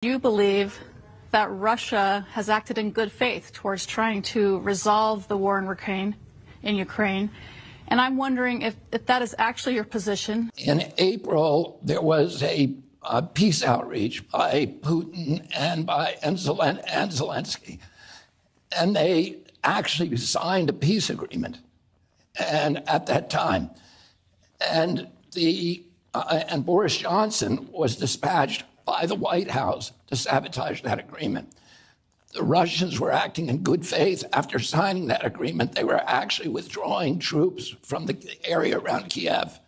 You believe that Russia has acted in good faith towards trying to resolve the war in Ukraine. And I'm wondering if that is actually your position. In April, there was a peace outreach by Putin and Zelensky. And they actually signed a peace agreement. And at that time, and Boris Johnson was dispatched by the White House to sabotage that agreement. The Russians were acting in good faith. After signing that agreement, they were actually withdrawing troops from the area around Kiev.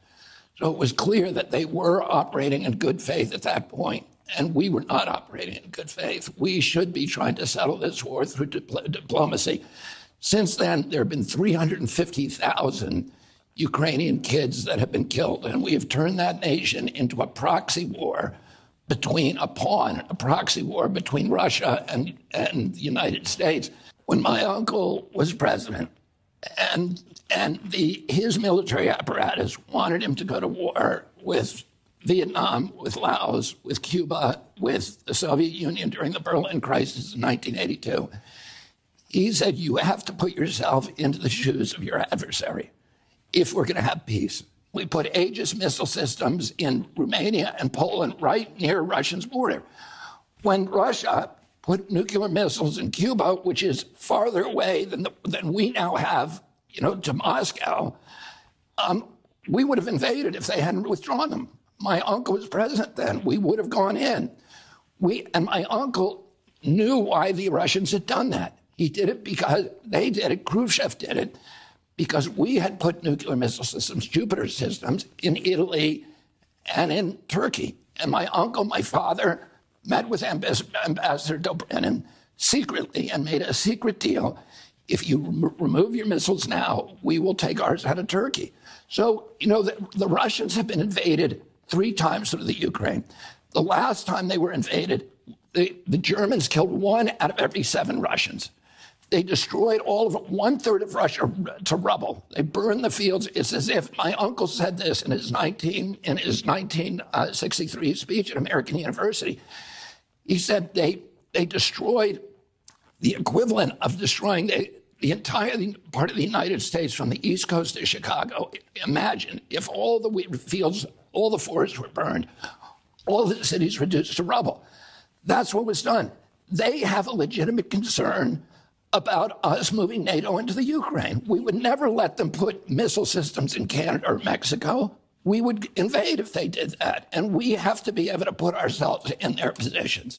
So it was clear that they were operating in good faith at that point, and we were not operating in good faith. We should be trying to settle this war through diplomacy. Since then, there have been 350,000 Ukrainian kids that have been killed, and we have turned that nation into a proxy war between a proxy war between Russia and the United States. When my uncle was president and his military apparatus wanted him to go to war with Vietnam, with Laos, with Cuba, with the Soviet Union during the Berlin crisis in 1982, he said, you have to put yourself into the shoes of your adversary if we're going to have peace. We put Aegis missile systems in Romania and Poland right near Russia's border. When Russia put nuclear missiles in Cuba, which is farther away than we now have, to Moscow, we would have invaded if they hadn't withdrawn them. My uncle was president then. We would have gone in. And my uncle knew why the Russians had done that. He did it because they did it. Khrushchev did it. Because we had put nuclear missile systems, Jupiter systems, in Italy and in Turkey. And my uncle, my father, met with Ambassador Dobrynin secretly and made a secret deal. If you remove your missiles now, we will take ours out of Turkey. So, the Russians have been invaded 3 times through the Ukraine. The last time they were invaded, the Germans killed 1 out of every 7 Russians. They destroyed all of it, 1/3 of Russia to rubble. They burned the fields. It's as if my uncle said this in his 1963 speech at American University. He said they destroyed the equivalent of destroying the entire part of the United States from the East Coast to Chicago. Imagine if all the wheat fields, all the forests were burned, all the cities reduced to rubble. That's what was done. They have a legitimate concern about us moving NATO into the Ukraine. We would never let them put missile systems in Canada or Mexico. We would invade if they did that. And we have to be able to put ourselves in their positions.